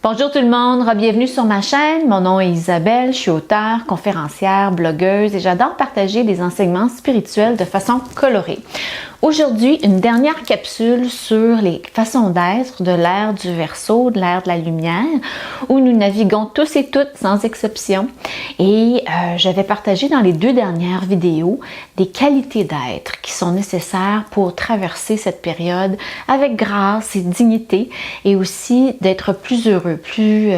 Bonjour tout le monde, bienvenue sur ma chaîne. Mon nom est Isabelle, je suis auteure, conférencière, blogueuse et j'adore partager des enseignements spirituels de façon colorée. Aujourd'hui, une dernière capsule sur les façons d'être de l'ère du Verseau, de l'ère de la lumière, où nous naviguons tous et toutes sans exception. Et je vais partager dans les deux dernières vidéos des qualités d'être qui sont nécessaires pour traverser cette période avec grâce et dignité et aussi d'être plus heureux, plus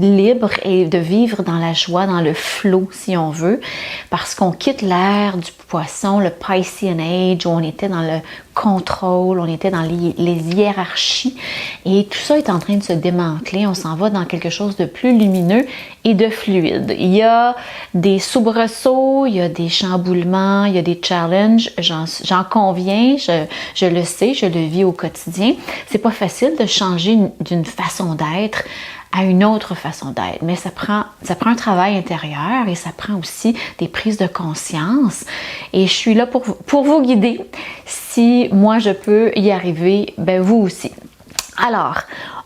libre et de vivre dans la joie, dans le flow si on veut, parce qu'on quitte l'ère du poisson, le Piscean Age, où on était dans le contrôle, on était dans les hiérarchies et tout ça est en train de se démanteler. On s'en va dans quelque chose de plus lumineux et de fluide. Il y a des soubresauts, il y a des chamboulements, il y a des challenges, j'en conviens, je le sais, je le vis au quotidien. C'est pas facile de changer d'une façon d'être à une autre façon d'être, mais ça prend un travail intérieur et ça prend aussi des prises de conscience et je suis là pour vous guider. Si moi je peux y arriver, ben vous aussi. Alors,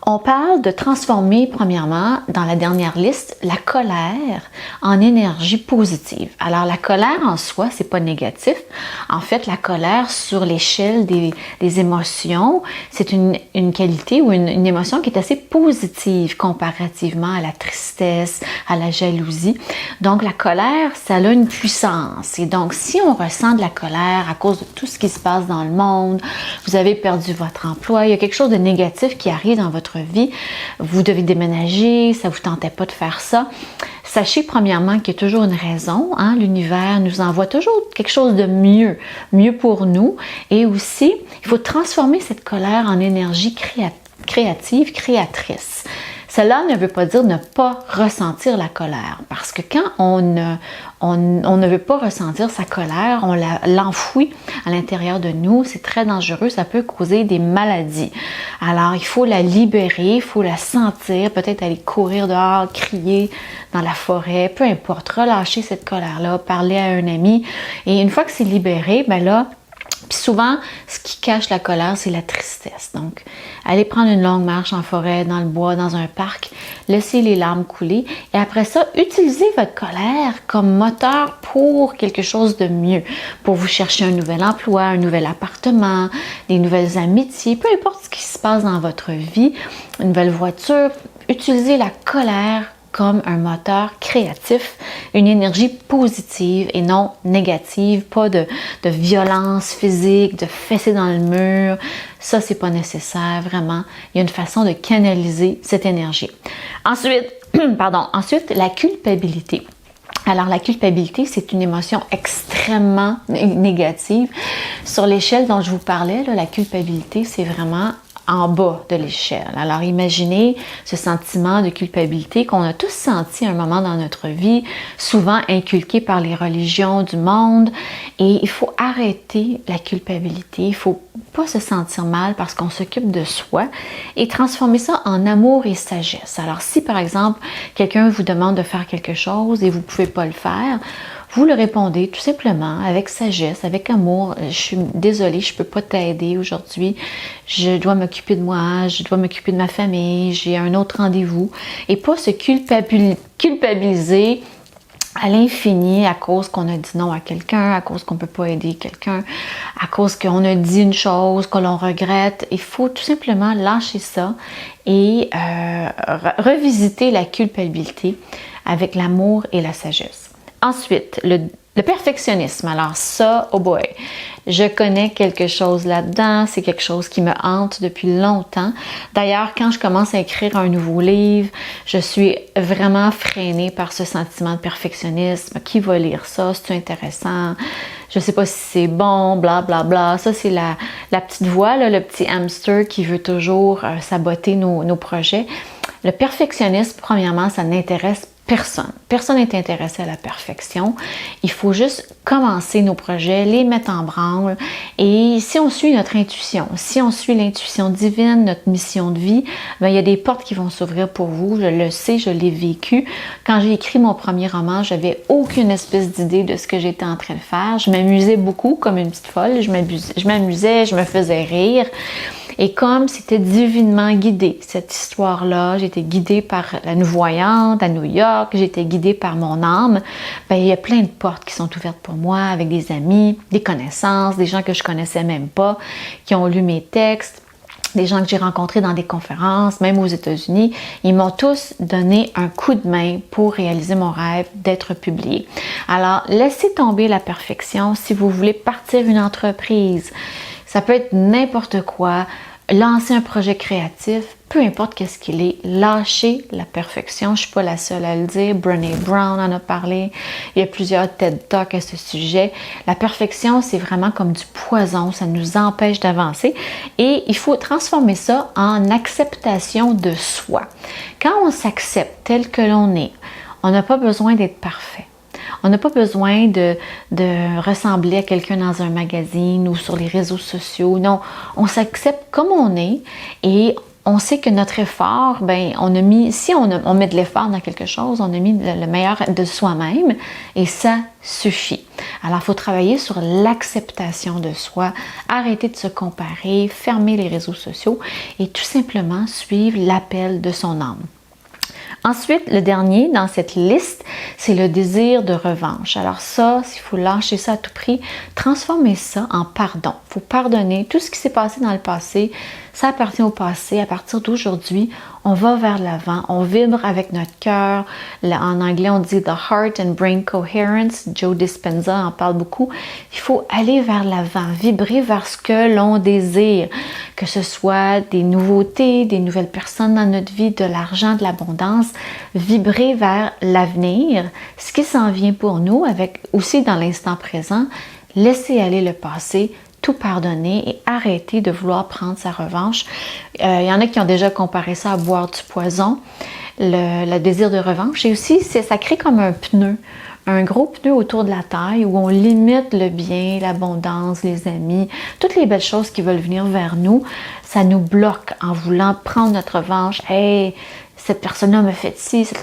on parle de transformer, premièrement, dans la dernière liste, la colère en énergie positive. Alors, la colère en soi, c'est pas négatif. En fait, la colère sur l'échelle des émotions, c'est une qualité ou une émotion qui est assez positive comparativement à la tristesse, à la jalousie. Donc, la colère, ça a une puissance. Et donc, si on ressent de la colère à cause de tout ce qui se passe dans le monde, vous avez perdu votre emploi, il y a quelque chose de négatif qui arrive dans votre vie, vous devez déménager, ça vous tentait pas de faire ça. Sachez premièrement qu'il y a toujours une raison, hein? L'univers nous envoie toujours quelque chose de mieux pour nous. Et aussi, il faut transformer cette colère en énergie créative, créatrice. Cela ne veut pas dire ne pas ressentir la colère, parce que quand on ne veut pas ressentir sa colère, on l'enfouit à l'intérieur de nous, c'est très dangereux, ça peut causer des maladies. Alors, il faut la libérer, il faut la sentir, peut-être aller courir dehors, crier dans la forêt, peu importe, relâcher cette colère-là, parler à un ami. Et une fois que c'est libéré, ben là, puis souvent, ce qui cache la colère, c'est la tristesse. Donc, allez prendre une longue marche en forêt, dans le bois, dans un parc, laissez les larmes couler et après ça, utilisez votre colère comme moteur pour quelque chose de mieux, pour vous chercher un nouvel emploi, un nouvel appartement, des nouvelles amitiés, peu importe ce qui se passe dans votre vie, une nouvelle voiture, utilisez la colère comme un moteur créatif, une énergie positive et non négative, pas de violence physique, de fesser dans le mur. Ça, c'est pas nécessaire, vraiment. Il y a une façon de canaliser cette énergie. Ensuite, la culpabilité. Alors, la culpabilité, c'est une émotion extrêmement négative. Sur l'échelle dont je vous parlais, là, la culpabilité, c'est vraiment en bas de l'échelle. Alors, imaginez ce sentiment de culpabilité qu'on a tous senti à un moment dans notre vie, souvent inculqué par les religions du monde. Et il faut arrêter la culpabilité. Il ne faut pas se sentir mal parce qu'on s'occupe de soi et transformer ça en amour et sagesse. Alors, si par exemple, quelqu'un vous demande de faire quelque chose et vous ne pouvez pas le faire, vous le répondez tout simplement avec sagesse, avec amour. Je suis désolée, je ne peux pas t'aider aujourd'hui. Je dois m'occuper de moi, je dois m'occuper de ma famille, j'ai un autre rendez-vous. Et pas se culpabiliser à l'infini à cause qu'on a dit non à quelqu'un, à cause qu'on ne peut pas aider quelqu'un, à cause qu'on a dit une chose, que l'on regrette. Il faut tout simplement lâcher ça et revisiter la culpabilité avec l'amour et la sagesse. Ensuite, le perfectionnisme. Alors ça, oh boy, je connais quelque chose là-dedans. C'est quelque chose qui me hante depuis longtemps. D'ailleurs, quand je commence à écrire un nouveau livre, je suis vraiment freinée par ce sentiment de perfectionnisme. Qui va lire ça? C'est intéressant? Je sais pas si c'est bon, bla bla bla. Ça, c'est la petite voix, là, le petit hamster qui veut toujours saboter nos projets. Le perfectionnisme, premièrement, ça n'intéresse personne. Personne n'est intéressé à la perfection. Il faut juste commencer nos projets, les mettre en branle. Et si on suit notre intuition, si on suit l'intuition divine, notre mission de vie, bien, il y a des portes qui vont s'ouvrir pour vous. Je le sais, je l'ai vécu. Quand j'ai écrit mon premier roman, j'avais aucune espèce d'idée de ce que j'étais en train de faire. Je m'amusais beaucoup comme une petite folle. Je m'amusais, je me faisais rire. Et comme c'était divinement guidé, cette histoire-là, j'ai été guidée par une voyante à New York, j'ai été guidée par mon âme, ben, il y a plein de portes qui sont ouvertes pour moi avec des amis, des connaissances, des gens que je connaissais même pas, qui ont lu mes textes, des gens que j'ai rencontrés dans des conférences, même aux États-Unis. Ils m'ont tous donné un coup de main pour réaliser mon rêve d'être publié. Alors, laissez tomber la perfection si vous voulez partir une entreprise. Ça peut être n'importe quoi, lancer un projet créatif, peu importe qu'est-ce qu'il est, lâchez la perfection. Je ne suis pas la seule à le dire. Brené Brown en a parlé. Il y a plusieurs TED Talks à ce sujet. La perfection, c'est vraiment comme du poison. Ça nous empêche d'avancer. Et il faut transformer ça en acceptation de soi. Quand on s'accepte tel que l'on est, on n'a pas besoin d'être parfait. On n'a pas besoin de ressembler à quelqu'un dans un magazine ou sur les réseaux sociaux. Non, on s'accepte comme on est et on sait que notre effort, ben, si on met de l'effort dans quelque chose, on a mis le meilleur de soi-même et ça suffit. Alors, il faut travailler sur l'acceptation de soi, arrêter de se comparer, fermer les réseaux sociaux et tout simplement suivre l'appel de son âme. Ensuite, le dernier dans cette liste, c'est le désir de revanche. Alors ça, s'il faut lâcher ça à tout prix, transformer ça en pardon. Il faut pardonner tout ce qui s'est passé dans le passé. Ça appartient au passé. À partir d'aujourd'hui, on va vers l'avant. On vibre avec notre cœur. En anglais, on dit « the heart and brain coherence ». Joe Dispenza en parle beaucoup. Il faut aller vers l'avant, vibrer vers ce que l'on désire. Que ce soit des nouveautés, des nouvelles personnes dans notre vie, de l'argent, de l'abondance. Vibrer vers l'avenir, ce qui s'en vient pour nous, avec aussi dans l'instant présent. Laisser aller le passé, tout pardonner et arrêter de vouloir prendre sa revanche. Il y en a qui ont déjà comparé ça à boire du poison, le désir de revanche. Et aussi, ça crée comme un pneu, un gros pneu autour de la taille où on limite le bien, l'abondance, les amis, toutes les belles choses qui veulent venir vers nous. Ça nous bloque en voulant prendre notre revanche. Hey, cette personne-là m'a fait ci, cette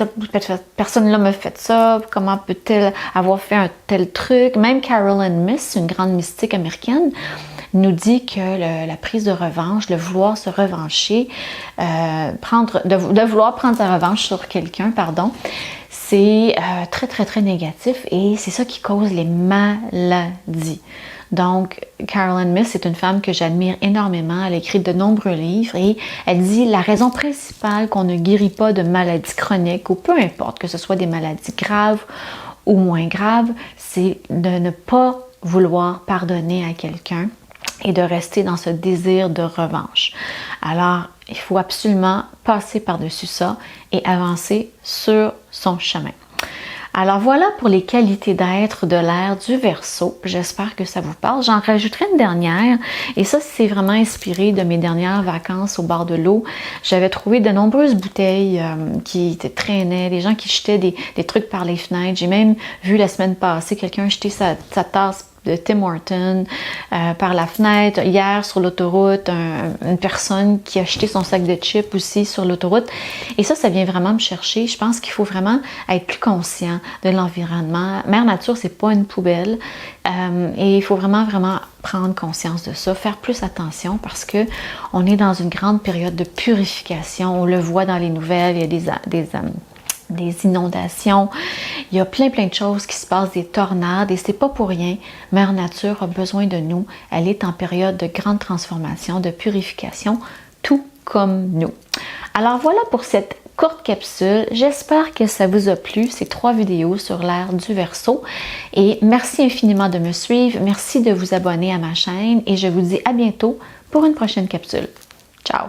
personne-là m'a fait ça, comment peut-elle avoir fait un tel truc? Même Carolyn Myss, une grande mystique américaine, nous dit que la prise de revanche, le vouloir se revancher, de vouloir prendre sa revanche sur quelqu'un, c'est très, très, très négatif et c'est ça qui cause les maladies. Donc, Carolyn Myss est une femme que j'admire énormément. Elle a écrit de nombreux livres et elle dit la raison principale qu'on ne guérit pas de maladies chroniques ou peu importe que ce soit des maladies graves ou moins graves, c'est de ne pas vouloir pardonner à quelqu'un et de rester dans ce désir de revanche. Alors, il faut absolument passer par-dessus ça et avancer sur son chemin. Alors voilà pour les qualités d'être de l'ère du Verseau. J'espère que ça vous parle. J'en rajouterai une dernière et ça, c'est vraiment inspiré de mes dernières vacances au bord de l'eau. J'avais trouvé de nombreuses bouteilles qui traînaient, des gens qui jetaient des trucs par les fenêtres. J'ai même vu la semaine passée quelqu'un jeter sa tasse de Tim Hortons par la fenêtre. Hier, sur l'autoroute, une personne qui a jeté son sac de chips aussi sur l'autoroute. Et ça vient vraiment me chercher. Je pense qu'il faut vraiment être plus conscient de l'environnement. Mère Nature, c'est pas une poubelle. Et il faut vraiment, vraiment prendre conscience de ça, faire plus attention parce que on est dans une grande période de purification. On le voit dans les nouvelles, il y a des inondations, il y a plein de choses qui se passent, des tornades et c'est pas pour rien. Mère Nature a besoin de nous. Elle est en période de grande transformation, de purification, tout comme nous. Alors voilà pour cette courte capsule. J'espère que ça vous a plu, ces 3 vidéos sur l'ère du Verseau. Et merci infiniment de me suivre. Merci de vous abonner à ma chaîne et je vous dis à bientôt pour une prochaine capsule. Ciao!